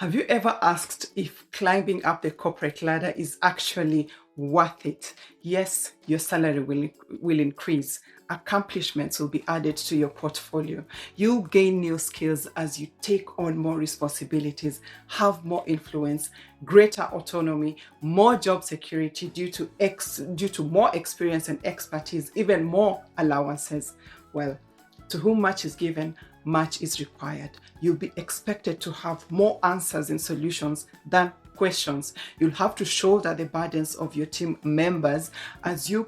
Have you ever asked if climbing up the corporate ladder is actually worth it? Yes, your salary will increase. Accomplishments will be added to your portfolio. You'll gain new skills as you take on more responsibilities, have more influence, greater autonomy, more job security due to more experience and expertise, even more allowances. Well, to whom much is given, much is required. You'll be expected to have more answers and solutions than questions. You'll have to shoulder the burdens of your team members as your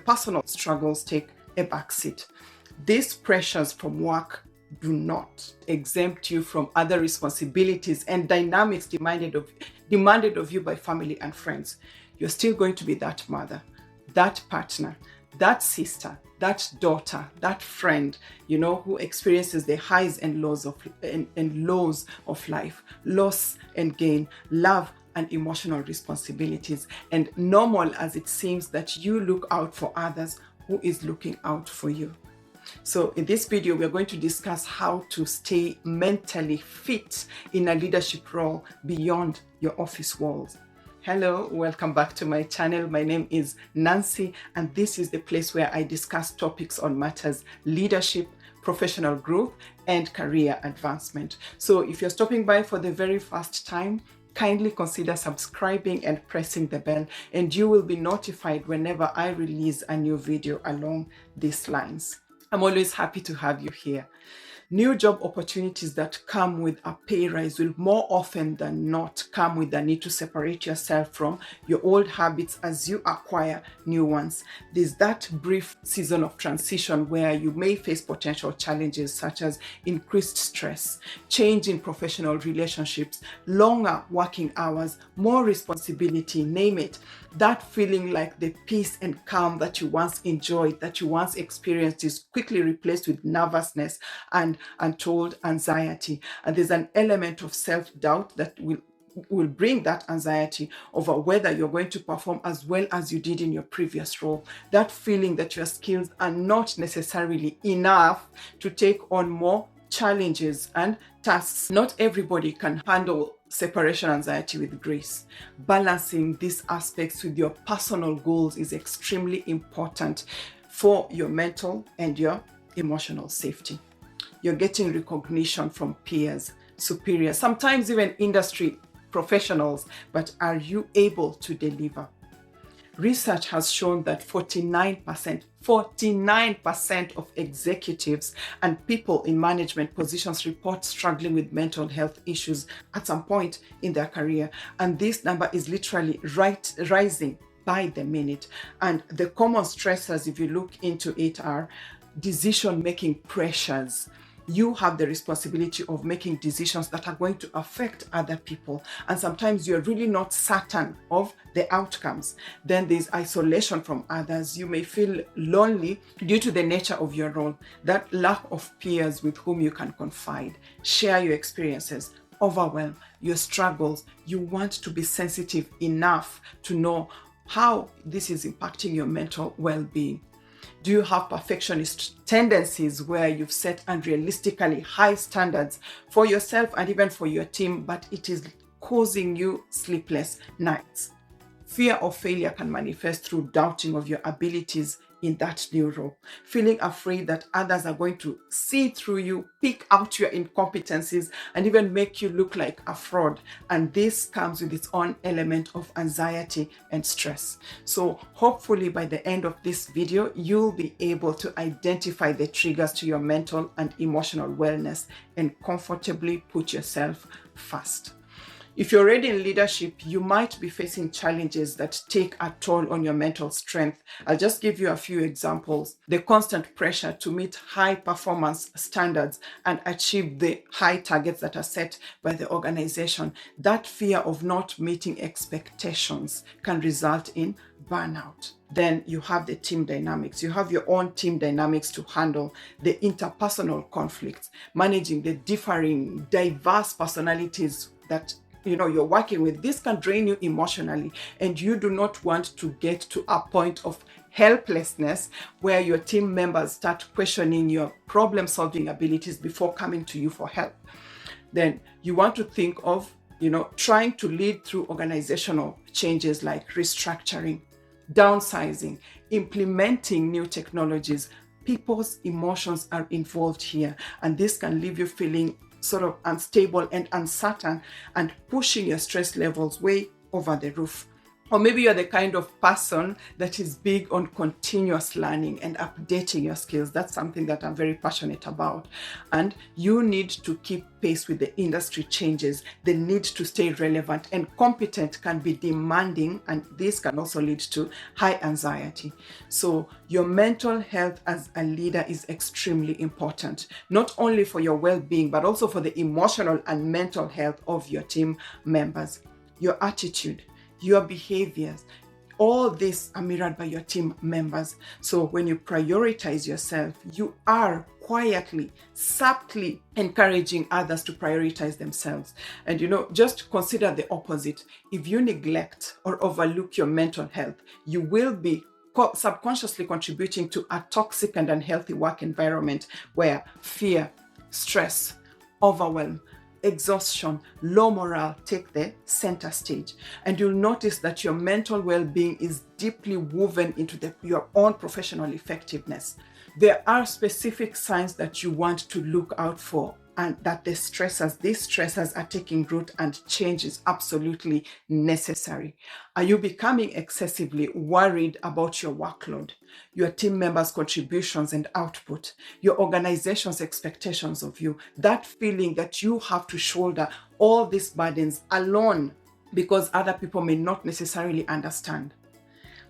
personal struggles take a backseat. These pressures from work do not exempt you from other responsibilities and dynamics demanded of you by family and friends. You're still going to be that mother, that partner, that sister, that daughter, that friend, who experiences the highs and lows of life, loss and gain, love and emotional responsibilities. And normal as it seems that you look out for others, who is looking out for you? So in this video, we're going to discuss how to stay mentally fit in a leadership role beyond your office walls. Hello, welcome back to my channel. My name is Nancy, and this is the place where I discuss topics on matters leadership, professional growth, and career advancement. So if you're stopping by for the very first time, kindly consider subscribing and pressing the bell, and you will be notified whenever I release a new video along these lines. I'm always happy to have you here. New job opportunities that come with a pay rise will more often than not come with the need to separate yourself from your old habits as you acquire new ones. There's that brief season of transition where you may face potential challenges such as increased stress, change in professional relationships, longer working hours, more responsibility, name it. That feeling like the peace and calm that you once enjoyed, that you once experienced, is quickly replaced with nervousness and untold anxiety. And there's an element of self-doubt that will bring that anxiety over whether you're going to perform as well as you did in your previous role. That feeling that your skills are not necessarily enough to take on more challenges and tasks. Not everybody can handle separation anxiety with grace. Balancing these aspects with your personal goals is extremely important for your mental and your emotional safety. You're getting recognition from peers, superiors, sometimes even industry professionals, but are you able to deliver? Research has shown that 49% of executives and people in management positions report struggling with mental health issues at some point in their career. And this number is literally rising by the minute. And the common stressors, if you look into it, are decision-making pressures. You have the responsibility of making decisions that are going to affect other people. And sometimes you're really not certain of the outcomes. Then there's isolation from others. You may feel lonely due to the nature of your role. That lack of peers with whom you can confide, share your experiences, overwhelm your struggles. You want to be sensitive enough to know how this is impacting your mental well-being. Do you have perfectionist tendencies where you've set unrealistically high standards for yourself and even for your team, but it is causing you sleepless nights? Fear of failure can manifest through doubting of your abilities in that new role, feeling afraid that others are going to see through you, pick out your incompetencies, and even make you look like a fraud. And this comes with its own element of anxiety and stress. So hopefully by the end of this video, you'll be able to identify the triggers to your mental and emotional wellness and comfortably put yourself first. If you're already in leadership, you might be facing challenges that take a toll on your mental strength. I'll just give you a few examples. The constant pressure to meet high performance standards and achieve the high targets that are set by the organization. That fear of not meeting expectations can result in burnout. Then you have the team dynamics. You have your own team dynamics to handle the interpersonal conflicts, managing the differing, diverse personalities that you're working with. This can drain you emotionally, and you do not want to get to a point of helplessness where your team members start questioning your problem-solving abilities before coming to you for help. Then you want to think of trying to lead through organizational changes like restructuring, downsizing, implementing new technologies. People's emotions are involved here, and this can leave you feeling sort of unstable and uncertain and pushing your stress levels way over the roof. Or maybe you're the kind of person that is big on continuous learning and updating your skills. That's something that I'm very passionate about. And you need to keep pace with the industry changes. The need to stay relevant and competent can be demanding, and this can also lead to high anxiety. So your mental health as a leader is extremely important, not only for your well-being, but also for the emotional and mental health of your team members. Your attitude, your behaviors, all this are mirrored by your team members. So when you prioritize yourself, you are quietly, subtly encouraging others to prioritize themselves. And just consider the opposite. If you neglect or overlook your mental health, you will be subconsciously contributing to a toxic and unhealthy work environment where fear, stress, overwhelm, exhaustion, low morale take the center stage. And you'll notice that your mental well-being is deeply woven into your own professional effectiveness. There are specific signs that you want to look out for, and that these stressors are taking root, and change is absolutely necessary. Are you becoming excessively worried about your workload, your team members' contributions and output, your organization's expectations of you, that feeling that you have to shoulder all these burdens alone because other people may not necessarily understand?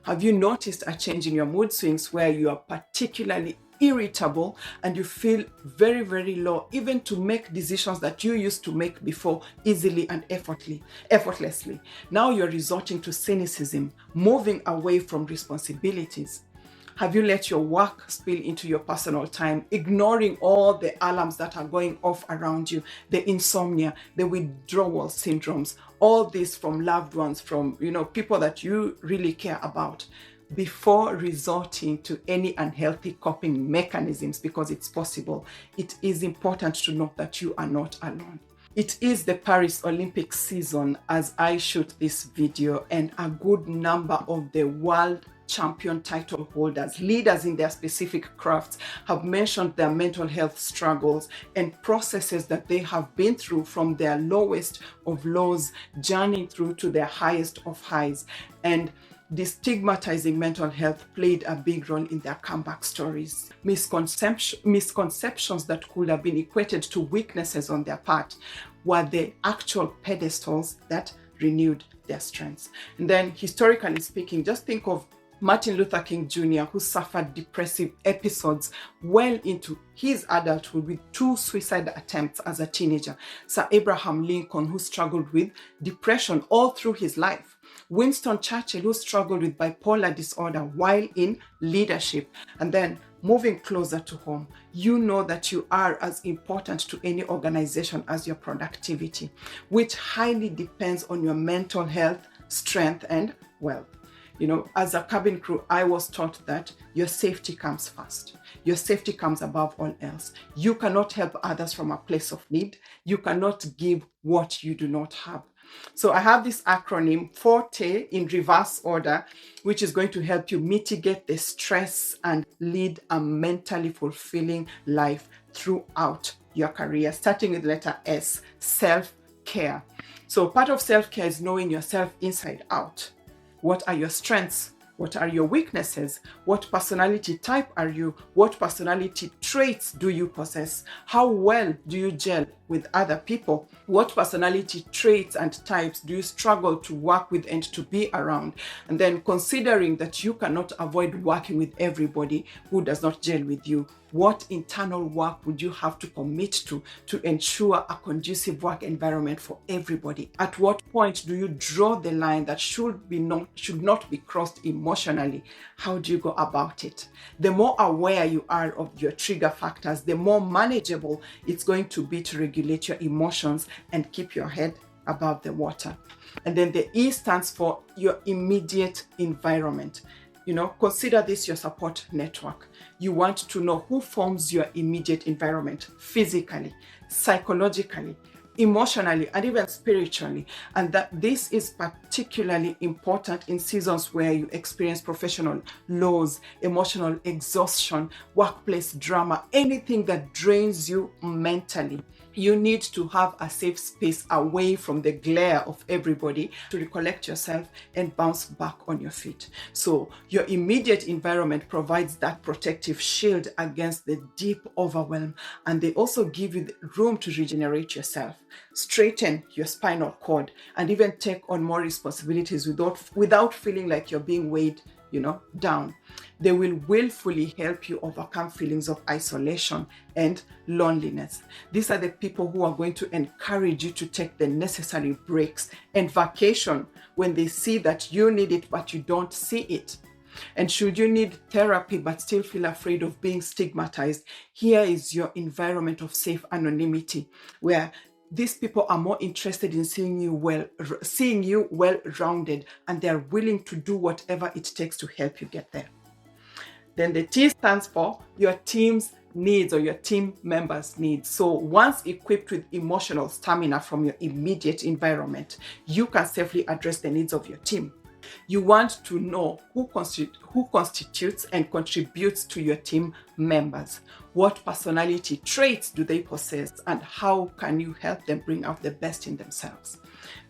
Have you noticed a change in your mood swings where you are particularly irritable and you feel very, very low, even to make decisions that you used to make before easily and effortlessly? Now you're resorting to cynicism, moving away from responsibilities. Have you let your work spill into your personal time, ignoring all the alarms that are going off around you, the insomnia, the withdrawal syndromes, all this from loved ones, from people that you really care about, before resorting to any unhealthy coping mechanisms? Because it's possible. It is important to note that you are not alone. It is the Paris Olympics season as I shoot this video, and a good number of the world champion title holders, leaders in their specific crafts, have mentioned their mental health struggles and processes that they have been through, from their lowest of lows, journeying through to their highest of highs. And destigmatizing mental health played a big role in their comeback stories. Misconceptions that could have been equated to weaknesses on their part were the actual pedestals that renewed their strengths. And then, historically speaking, just think of Martin Luther King Jr., who suffered depressive episodes well into his adulthood with 2 suicide attempts as a teenager. Sir Abraham Lincoln, who struggled with depression all through his life. Winston Churchill, who struggled with bipolar disorder while in leadership. And then, moving closer to home, you know that you are as important to any organization as your productivity, which highly depends on your mental health, strength, and wealth. As a cabin crew, I was taught that your safety comes first. Your safety comes above all else. You cannot help others from a place of need. You cannot give what you do not have. So I have this acronym, FORTE, in reverse order, which is going to help you mitigate the stress and lead a mentally fulfilling life throughout your career, starting with letter S, self-care. So part of self-care is knowing yourself inside out. What are your strengths? What are your weaknesses? What personality type are you? What personality traits do you possess? How well do you gel with other people? What personality traits and types do you struggle to work with and to be around? And then, considering that you cannot avoid working with everybody who does not gel with you, what internal work would you have to commit to ensure a conducive work environment for everybody? At what point do you draw the line that should not be crossed emotionally? How do you go about it? The more aware you are of your trigger factors, the more manageable it's going to be to regulate your emotions and keep your head above the water. And then the E stands for your immediate environment. Consider this your support network. You want to know who forms your immediate environment physically, psychologically, emotionally, and even spiritually. And that this is particularly important in seasons where you experience professional lows, emotional exhaustion, workplace drama, anything that drains you mentally. You need to have a safe space away from the glare of everybody to recollect yourself and bounce back on your feet. So your immediate environment provides that protective shield against the deep overwhelm, and they also give you the room to regenerate yourself, straighten your spinal cord, and even take on more responsibilities without feeling like you're being weighed down. They will willfully help you overcome feelings of isolation and loneliness. These are the people who are going to encourage you to take the necessary breaks and vacation when they see that you need it but you don't see it. And should you need therapy but still feel afraid of being stigmatized, here is your environment of safe anonymity, where these people are more interested in seeing you well-rounded, and they're willing to do whatever it takes to help you get there. Then the T stands for your team's needs, or your team members' needs. So once equipped with emotional stamina from your immediate environment, you can safely address the needs of your team. You want to know who constitutes and contributes to your team members. What personality traits do they possess, and how can you help them bring out the best in themselves?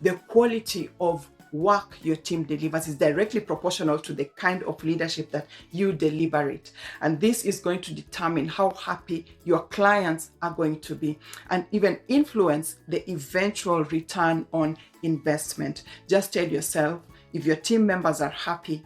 The quality of work your team delivers is directly proportional to the kind of leadership that you deliver it. And this is going to determine how happy your clients are going to be, and even influence the eventual return on investment. Just tell yourself, if your team members are happy,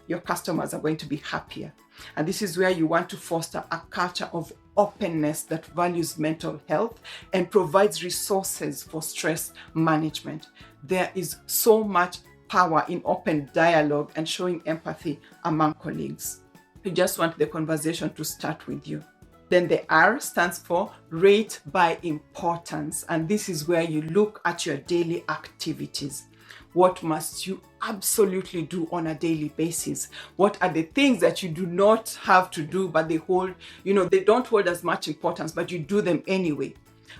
your customers are going to be happier. And this is where you want to foster a culture of openness that values mental health and provides resources for stress management. There is so much power in open dialogue and showing empathy among colleagues. You just want the conversation to start with you. Then the R stands for rate by importance. And this is where you look at your daily activities. What must you absolutely do on a daily basis? What are the things that you do not have to do, but they don't hold as much importance, but you do them anyway?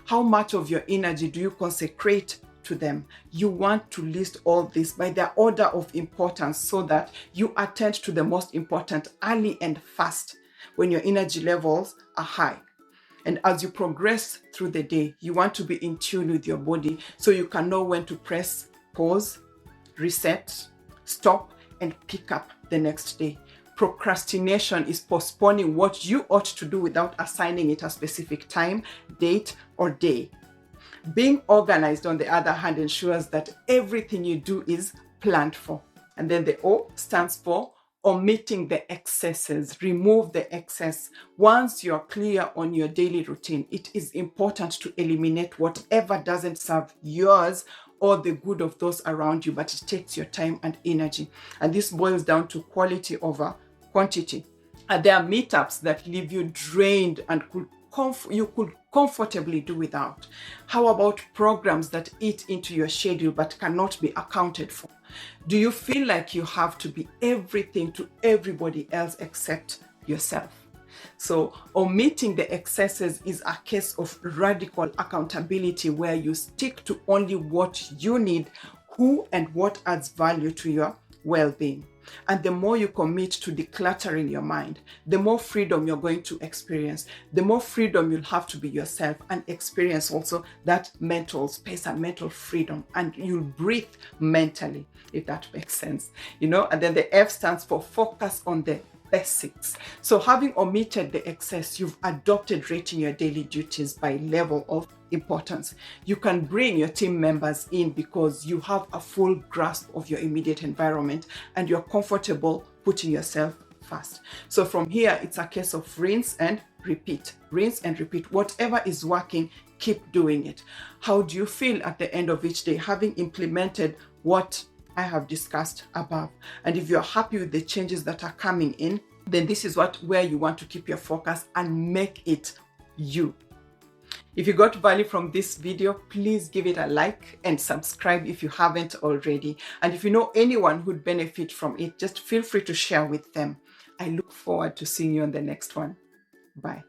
How much of your energy do you consecrate to them? You want to list all this by their order of importance so that you attend to the most important early and fast when your energy levels are high. And as you progress through the day, you want to be in tune with your body so you can know when to press pause, reset, stop, and pick up the next day. Procrastination is postponing what you ought to do without assigning it a specific time, date, or day. Being organized, on the other hand, ensures that everything you do is planned for. And then the O stands for omitting the excesses. Remove the excess. Once you're clear on your daily routine, it is important to eliminate whatever doesn't serve yours or the good of those around you, but it takes your time and energy. And this boils down to quality over quantity. And there are meetups that leave you drained and you could comfortably do without. How about programs that eat into your schedule but cannot be accounted for? Do you feel like you have to be everything to everybody else except yourself? So omitting the excesses is a case of radical accountability, where you stick to only what you need, who and what adds value to your well-being. And the more you commit to decluttering your mind, the more freedom you're going to experience, the more freedom you'll have to be yourself and experience also that mental space and mental freedom. And you'll breathe mentally, if that makes sense. And then the F stands for focus on the basics. So having omitted the excess, you've adopted rating your daily duties by level of importance. You can bring your team members in because you have a full grasp of your immediate environment and you're comfortable putting yourself first. So from here, it's a case of rinse and repeat. Rinse and repeat. Whatever is working, keep doing it. How do you feel at the end of each day, having implemented what I have discussed above? And if you're happy with the changes that are coming in, then this is where you want to keep your focus and make it you. If you got value from this video, please give it a like and subscribe if you haven't already. And if you know anyone who'd benefit from it, just feel free to share with them. I look forward to seeing you on the next one. Bye.